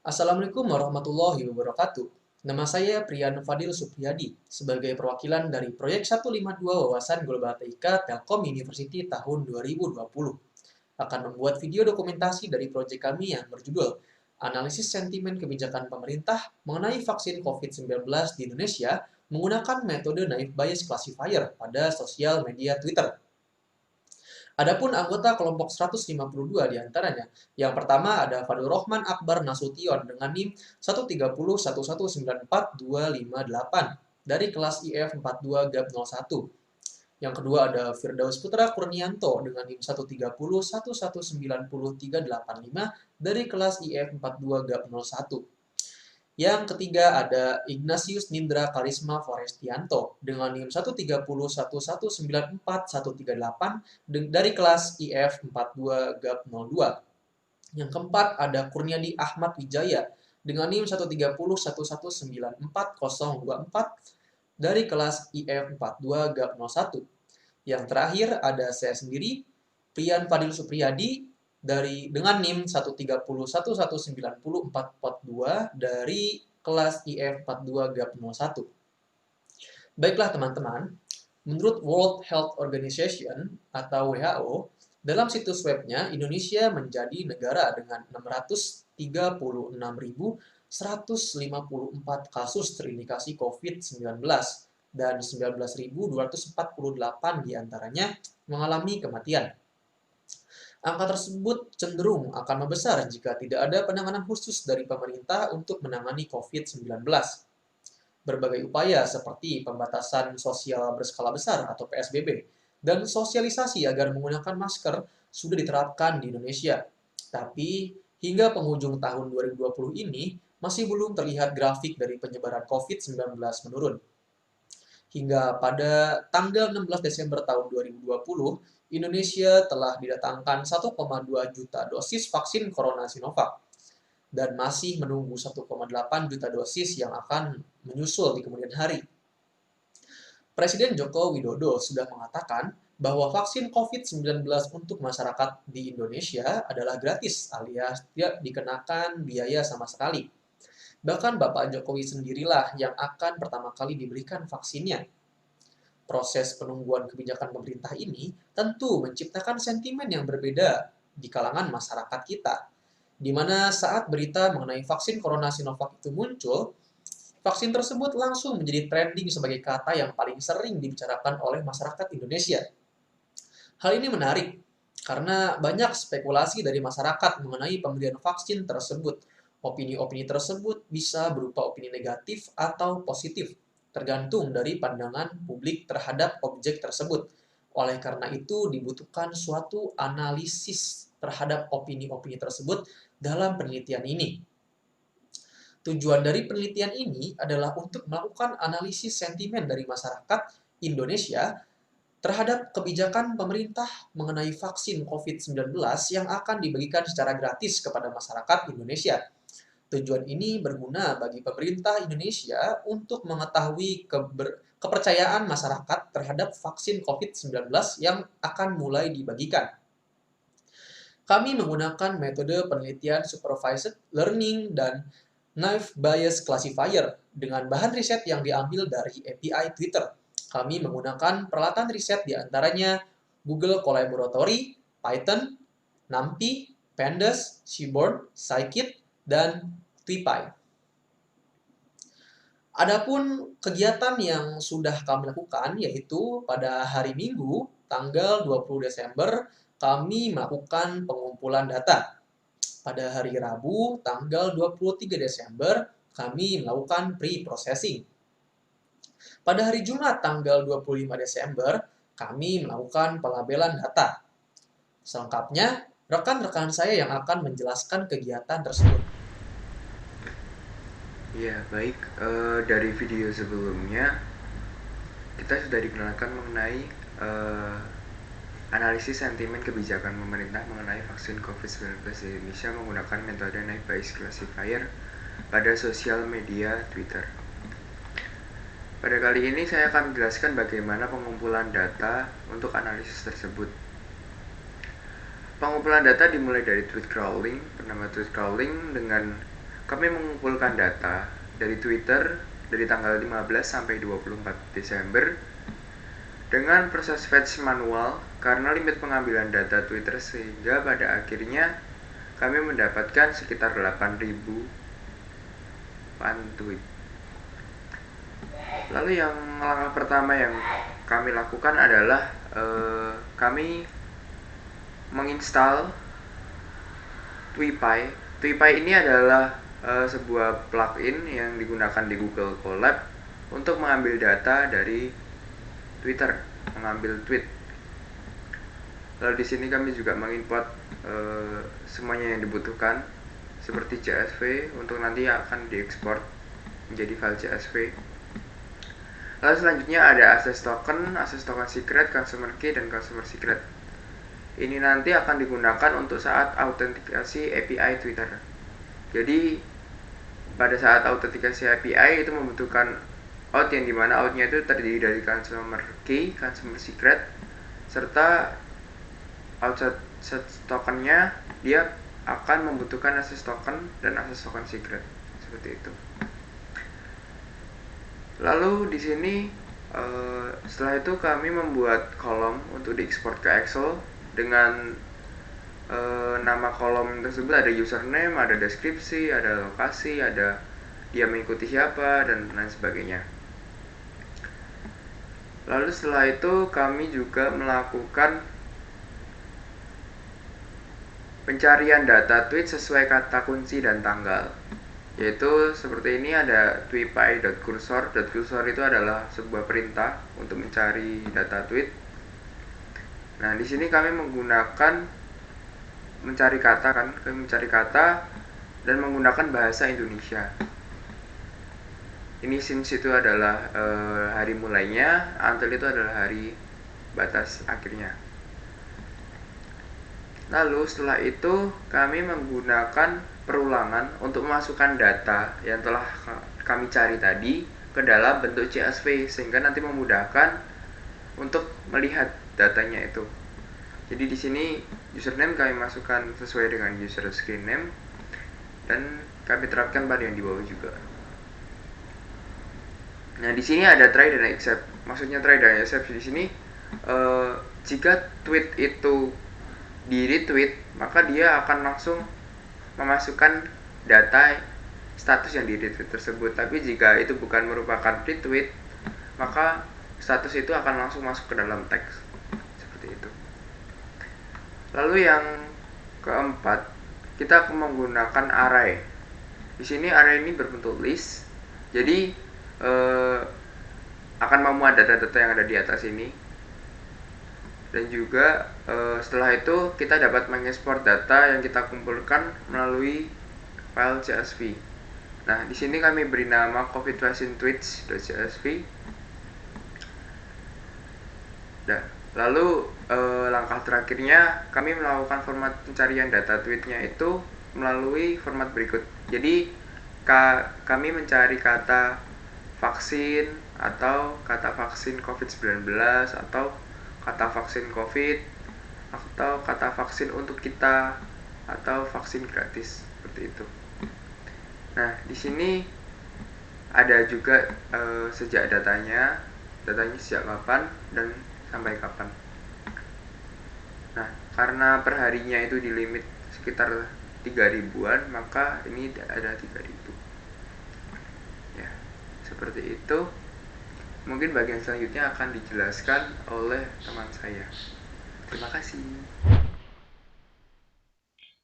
Assalamualaikum warahmatullahi wabarakatuh. Nama saya Priyan Fadil Supriyadi, sebagai perwakilan dari Proyek 152 Wawasan Global TIK Telkom University tahun 2020. Akan membuat video dokumentasi dari proyek kami yang berjudul Analisis Sentimen Kebijakan Pemerintah mengenai Vaksin COVID-19 di Indonesia menggunakan metode Naive Bayes Classifier pada sosial media Twitter. Adapun anggota kelompok 152 diantaranya. Yang pertama ada Fadil Rohman Akbar Nasution dengan NIM 13011942558 dari kelas IF 42 GAP 01. Yang kedua ada Firdaus Putra Kurnianto dengan NIM 13011903885 dari kelas IF 42 GAP 01. Yang ketiga ada Ignatius Nindra Karisma Forestianto dengan NIM 13011941138 dari kelas IF 42 GAP 02. Yang keempat ada Kurniadi Ahmad Wijaya dengan NIM 13011944024 dari kelas IF 42 GAP 01. Yang terakhir ada saya sendiri, Priyan Fadil Supriyadi dengan NIM 13011904442 dari kelas IF 42 GAP 01. Baiklah teman-teman, menurut World Health Organization atau WHO, dalam situs webnya Indonesia menjadi negara dengan 636.154 kasus terindikasi COVID-19 dan 19.248 diantaranya mengalami kematian. Angka tersebut cenderung akan membesar jika tidak ada penanganan khusus dari pemerintah untuk menangani COVID-19. Berbagai upaya seperti pembatasan sosial berskala besar atau PSBB dan sosialisasi agar menggunakan masker sudah diterapkan di Indonesia. Tapi hingga penghujung tahun 2020 ini masih belum terlihat grafik dari penyebaran COVID-19 menurun. Hingga pada tanggal 16 Desember tahun 2020, Indonesia telah didatangkan 1,2 juta dosis vaksin Corona Sinovac dan masih menunggu 1,8 juta dosis yang akan menyusul di kemudian hari. Presiden Joko Widodo sudah mengatakan bahwa vaksin COVID-19 untuk masyarakat di Indonesia adalah gratis alias tidak dikenakan biaya sama sekali. Bahkan Bapak Jokowi sendirilah yang akan pertama kali diberikan vaksinnya. Proses penungguan kebijakan pemerintah ini tentu menciptakan sentimen yang berbeda di kalangan masyarakat kita, di mana saat berita mengenai vaksin Corona Sinovac itu muncul, vaksin tersebut langsung menjadi trending sebagai kata yang paling sering dibicarakan oleh masyarakat Indonesia. Hal ini menarik, karena banyak spekulasi dari masyarakat mengenai pemberian vaksin tersebut. Opini-opini tersebut bisa berupa opini negatif atau positif, tergantung dari pandangan publik terhadap objek tersebut. Oleh karena itu, dibutuhkan suatu analisis terhadap opini-opini tersebut dalam penelitian ini. Tujuan dari penelitian ini adalah untuk melakukan analisis sentimen dari masyarakat Indonesia terhadap kebijakan pemerintah mengenai vaksin COVID-19 yang akan dibagikan secara gratis kepada masyarakat Indonesia. Tujuan ini berguna bagi pemerintah Indonesia untuk mengetahui kepercayaan masyarakat terhadap vaksin COVID-19 yang akan mulai dibagikan. Kami menggunakan metode penelitian supervised learning dan Naive Bayes Classifier dengan bahan riset yang diambil dari API Twitter. Kami menggunakan peralatan riset diantaranya Google Colaboratory, Python, NumPy, Pandas, Seaborn, Scikit, dan TuPy. Adapun kegiatan yang sudah kami lakukan yaitu pada hari Minggu, tanggal 20 Desember, kami melakukan pengumpulan data. Pada hari Rabu, tanggal 23 Desember, kami melakukan pre-processing. Pada hari Jumat, tanggal 25 Desember, kami melakukan pelabelan data. Selengkapnya, rekan-rekan saya yang akan menjelaskan kegiatan tersebut. Ya, baik. Dari video sebelumnya, kita sudah dikenalkan mengenai analisis sentimen kebijakan pemerintah mengenai vaksin COVID-19 di Indonesia menggunakan metode Naive Bayes Classifier pada sosial media Twitter. Pada kali ini saya akan menjelaskan bagaimana pengumpulan data untuk analisis tersebut. Pengumpulan data dimulai dari tweet crawling bernama tweet crawling dengan kami mengumpulkan data dari Twitter dari tanggal 15 sampai 24 Desember dengan proses fetch manual karena limit pengambilan data Twitter, sehingga pada akhirnya kami mendapatkan sekitar 8.000 fan tweet. Lalu yang langkah pertama yang kami lakukan adalah kami menginstal TweePie. TweePie ini adalah sebuah plugin yang digunakan di Google Colab untuk mengambil data dari Twitter, mengambil tweet. Lalu di sini kami juga mengimport semuanya yang dibutuhkan seperti CSV untuk nanti akan diekspor menjadi file CSV. Lalu selanjutnya ada access token secret, consumer key, dan consumer secret. Ini nanti akan digunakan untuk saat autentikasi API Twitter. Jadi pada saat autentikasi API itu membutuhkan out, yang dimana outnya itu terdiri dari consumer key, consumer secret, serta access tokennya dia akan membutuhkan access token dan access token secret, seperti itu. Lalu di sini setelah itu kami membuat kolom untuk diekspor ke Excel dengan nama kolom tersebut ada username, ada deskripsi, ada lokasi, ada dia mengikuti siapa, dan lain sebagainya. Lalu setelah itu kami juga melakukan pencarian data tweet sesuai kata kunci dan tanggal, yaitu seperti ini. Ada tweepie.cursor. Cursor itu adalah sebuah perintah untuk mencari data tweet. Nah, di sini kami menggunakan mencari kata dan menggunakan bahasa Indonesia. Ini since itu adalah hari mulainya, until itu adalah hari batas akhirnya. Lalu setelah itu kami menggunakan perulangan untuk memasukkan data yang telah kami cari tadi ke dalam bentuk CSV, sehingga nanti memudahkan untuk melihat datanya itu. Jadi di sini username kami masukkan sesuai dengan user screen name, dan kami terapkan pada yang di bawah juga. Nah, di sini ada try dan accept. Maksudnya try dan accept di sini jika tweet itu di retweet, maka dia akan langsung memasukkan data status yang di retweet tersebut. Tapi jika itu bukan merupakan retweet, maka status itu akan langsung masuk ke dalam teks, seperti itu. Lalu yang keempat, kita menggunakan array. Di sini array ini berbentuk list, jadi akan memuat data-data yang ada di atas ini. Dan juga setelah itu kita dapat mengekspor data yang kita kumpulkan melalui file CSV. Nah, di sini kami beri nama COVID vaccine tweets.csv. Nah, lalu langkah terakhirnya kami melakukan format pencarian data tweetnya itu melalui format berikut. Jadi kami mencari kata vaksin, atau kata vaksin COVID-19, atau kata vaksin COVID, atau kata vaksin untuk kita, atau vaksin gratis, seperti itu. Nah, di sini ada juga sejak datanya sejak kapan dan sampai kapan. Nah, karena perharinya itu di limit sekitar 3.000-an, maka ini ada 3.000. Ya, seperti itu. Mungkin bagian selanjutnya akan dijelaskan oleh teman saya. Terima kasih.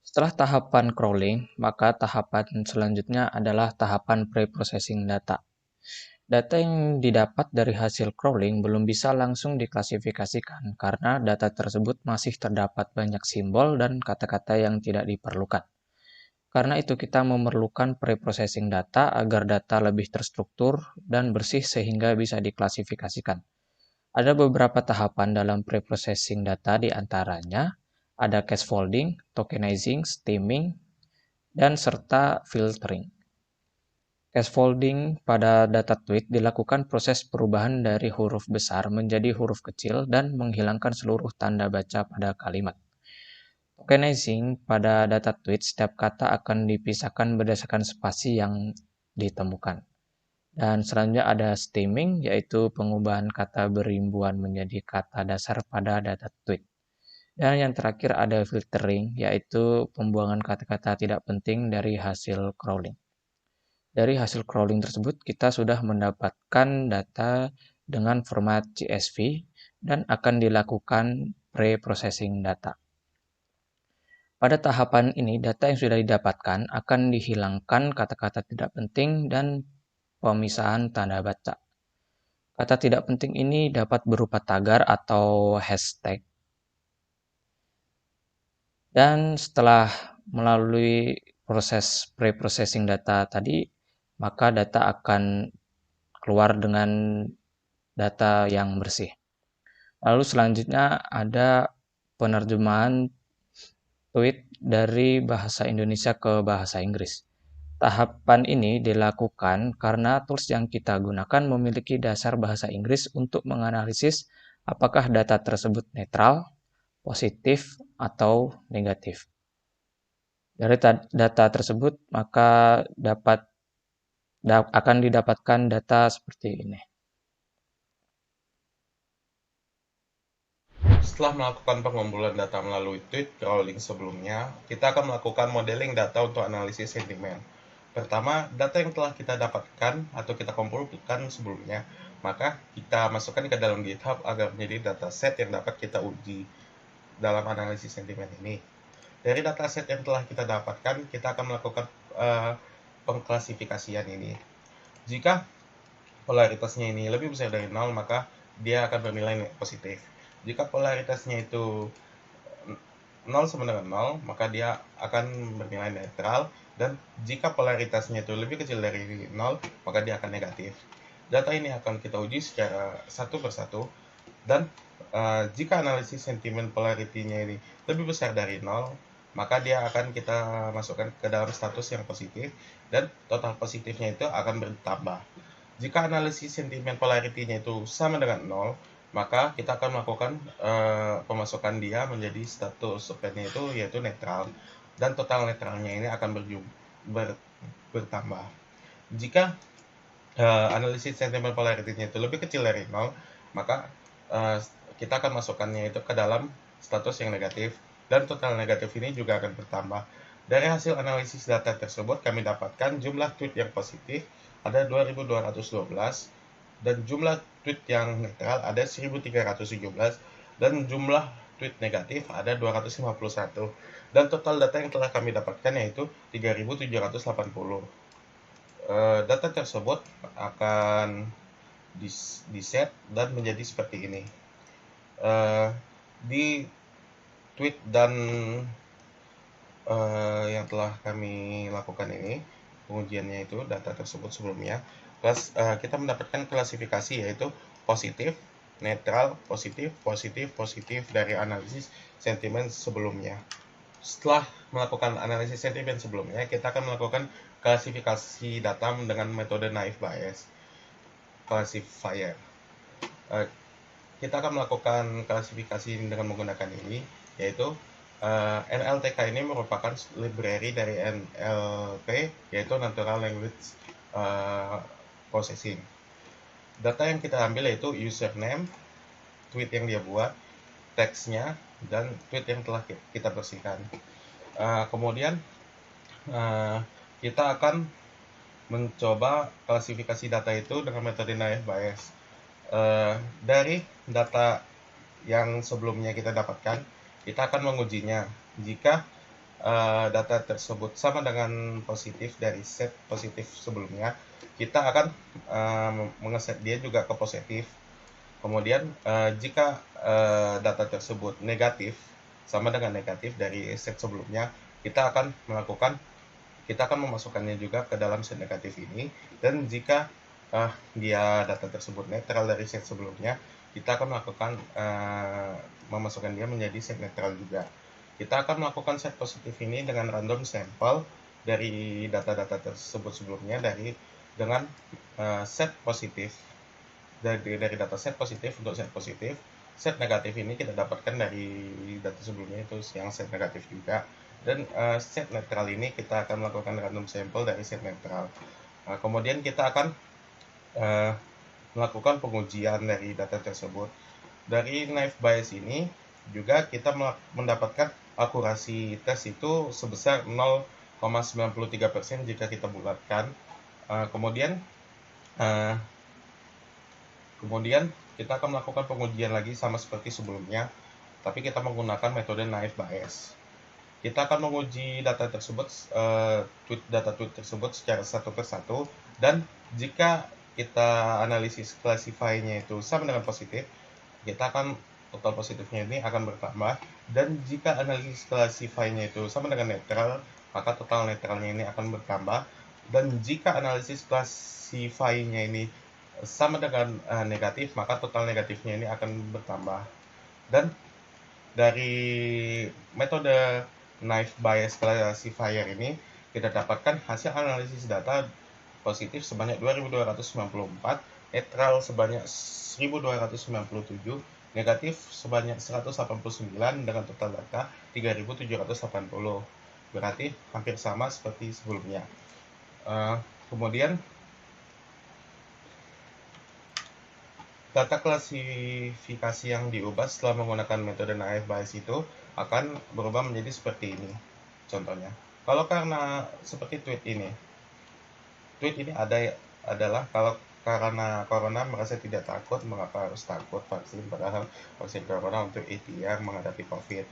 Setelah tahapan crawling, maka tahapan selanjutnya adalah tahapan pre-processing data. Data yang didapat dari hasil crawling belum bisa langsung diklasifikasikan karena data tersebut masih terdapat banyak simbol dan kata-kata yang tidak diperlukan. Karena itu kita memerlukan pre-processing data agar data lebih terstruktur dan bersih sehingga bisa diklasifikasikan. Ada beberapa tahapan dalam pre-processing data, di antaranya ada scaffolding, tokenizing, stemming, dan serta filtering. Scaffolding pada data tweet dilakukan proses perubahan dari huruf besar menjadi huruf kecil dan menghilangkan seluruh tanda baca pada kalimat. Tokenizing pada data tweet, setiap kata akan dipisahkan berdasarkan spasi yang ditemukan. Dan selanjutnya ada stemming, yaitu pengubahan kata berimbuhan menjadi kata dasar pada data tweet. Dan yang terakhir ada filtering, yaitu pembuangan kata-kata tidak penting dari hasil crawling. Dari hasil crawling tersebut, kita sudah mendapatkan data dengan format CSV dan akan dilakukan pre-processing data. Pada tahapan ini, data yang sudah didapatkan akan dihilangkan kata-kata tidak penting dan pemisahan tanda baca. Kata tidak penting ini dapat berupa tagar atau hashtag. Dan setelah melalui proses pre-processing data tadi, maka data akan keluar dengan data yang bersih. Lalu selanjutnya ada penerjemahan tweet dari bahasa Indonesia ke bahasa Inggris. Tahapan ini dilakukan karena tools yang kita gunakan memiliki dasar bahasa Inggris untuk menganalisis apakah data tersebut netral, positif, atau negatif. Dari data tersebut maka akan didapatkan data seperti ini. Setelah melakukan pengumpulan data melalui tweet crawling sebelumnya, kita akan melakukan modeling data untuk analisis sentimen. Pertama, data yang telah kita dapatkan atau kita kumpulkan sebelumnya, maka kita masukkan ke dalam GitHub agar menjadi dataset yang dapat kita uji dalam analisis sentimen ini. Dari dataset yang telah kita dapatkan, kita akan melakukan pengklasifikasian ini. Jika polaritasnya ini lebih besar dari 0, maka dia akan bernilai positif. Jika polaritasnya itu 0 sama dengan 0, maka dia akan bernilai netral. Dan jika polaritasnya itu lebih kecil dari 0, maka dia akan negatif. Data ini akan kita uji secara satu persatu. Dan jika analisis sentimen polarity-nya ini lebih besar dari 0, maka dia akan kita masukkan ke dalam status yang positif. Dan total positifnya itu akan bertambah. Jika analisis sentimen polarity-nya itu sama dengan 0, maka kita akan melakukan pemasukan dia menjadi status eventnya itu yaitu netral, dan total netralnya ini akan bertambah. Jika analisis sentimen polarity-nya itu lebih kecil dari 0, maka kita akan masukkannya itu ke dalam status yang negatif, dan total negatif ini juga akan bertambah. Dari hasil analisis data tersebut kami dapatkan jumlah tweet yang positif ada 2212, dan jumlah tweet yang netral ada 1317, dan jumlah tweet negatif ada 251, dan total data yang telah kami dapatkan yaitu 3780. Data tersebut akan di-set dan menjadi seperti ini. Di tweet dan yang telah kami lakukan ini, pengujiannya itu data tersebut sebelumnya, kita mendapatkan klasifikasi yaitu positif, netral, positif, positif, positif dari analisis sentimen sebelumnya. Setelah melakukan analisis sentimen sebelumnya, kita akan melakukan klasifikasi data dengan metode naive Bayes classifier. Kita akan melakukan klasifikasi dengan menggunakan ini, yaitu NLTK ini merupakan library dari NLP, yaitu Natural Language Processing. Data yang kita ambil yaitu username, tweet yang dia buat, teksnya, dan tweet yang telah kita bersihkan. Kemudian kita akan mencoba klasifikasi data itu dengan metode naive Bayes. Dari data yang sebelumnya kita dapatkan, kita akan mengujinya. Jika data tersebut sama dengan positif dari set positif sebelumnya, kita akan mengeset dia juga ke positif. Kemudian jika data tersebut negatif sama dengan negatif dari set sebelumnya, kita akan memasukkannya juga ke dalam set negatif ini. Dan jika dia data tersebut netral dari set sebelumnya, kita akan melakukan memasukkan dia menjadi set netral juga. Kita akan melakukan set positif ini dengan random sampel dari data-data tersebut sebelumnya dengan set positif dari data set positif untuk set positif. set negatif ini kita dapatkan dari data sebelumnya itu yang set negatif juga, dan set netral ini kita akan melakukan random sample dari set netral. Kemudian kita akan melakukan pengujian dari data tersebut. Dari naive Bayes ini juga kita mendapatkan akurasi tes itu sebesar 0,93% jika kita bulatkan. Kemudian kita akan melakukan pengujian lagi sama seperti sebelumnya, tapi kita menggunakan metode naive Bayes. Kita akan menguji data tersebut, data tweet tersebut secara satu persatu, dan jika kita analisis classify-nya itu sama dengan positif, kita akan total positifnya ini akan bertambah, dan jika analisis classify-nya itu sama dengan netral, maka total netralnya ini akan bertambah, dan jika analisis classify-nya ini sama dengan negatif, maka total negatifnya ini akan bertambah. Dan dari metode naive Bayes classifier ini kita dapatkan hasil analisis data positif sebanyak 2294, netral sebanyak 1297, negatif sebanyak 189 dengan total data 3780. Berarti hampir sama seperti sebelumnya. Kemudian data klasifikasi yang diubah setelah menggunakan metode naive Bayes itu akan berubah menjadi seperti ini. Contohnya, kalau karena seperti tweet ini adalah kalau karena corona merasa tidak takut, mengapa harus takut vaksin, padahal vaksin corona untuk ikhtiar menghadapi COVID.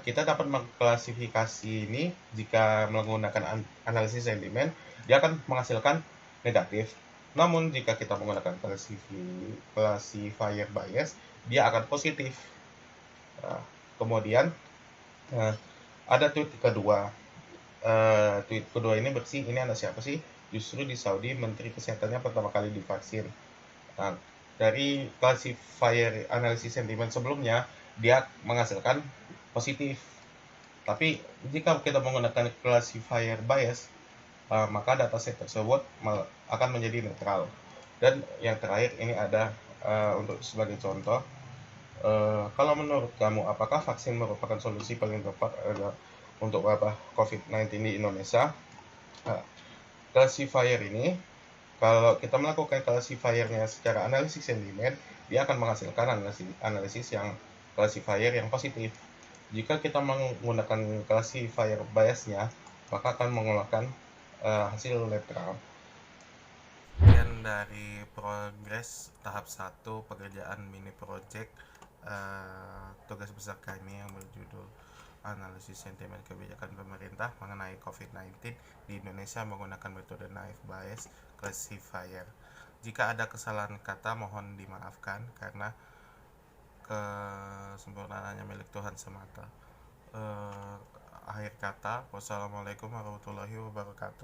Kita dapat mengklasifikasi ini jika menggunakan analisis sentimen, dia akan menghasilkan negatif. Namun jika kita menggunakan classifier bias, dia akan positif. Kemudian ada tweet kedua. Tweet kedua ini bersih, ini anak siapa sih? Justru di Saudi menteri kesehatannya pertama kali divaksin. Dari classifier analisis sentimen sebelumnya, dia menghasilkan positif. Tapi jika kita menggunakan classifier bias, maka dataset tersebut akan menjadi netral. Dan yang terakhir ini ada untuk sebagai contoh, kalau menurut kamu apakah vaksin merupakan solusi paling tepat untuk wabah COVID-19 di Indonesia? Classifier ini, kalau kita melakukan classifiernya secara analisis sentimen, dia akan menghasilkan analisis yang classifier yang positif. Jika kita menggunakan classifier biasnya, maka akan mengeluarkan hasil netral. Sekian dari progres tahap 1 pekerjaan mini project tugas besar kami yang berjudul analisis sentimen kebijakan pemerintah mengenai COVID-19 di Indonesia menggunakan metode naive Bayes classifier. Jika ada kesalahan kata mohon dimaafkan karena kesempurnaannya milik Tuhan semata. Akhir kata, wassalamualaikum warahmatullahi wabarakatuh.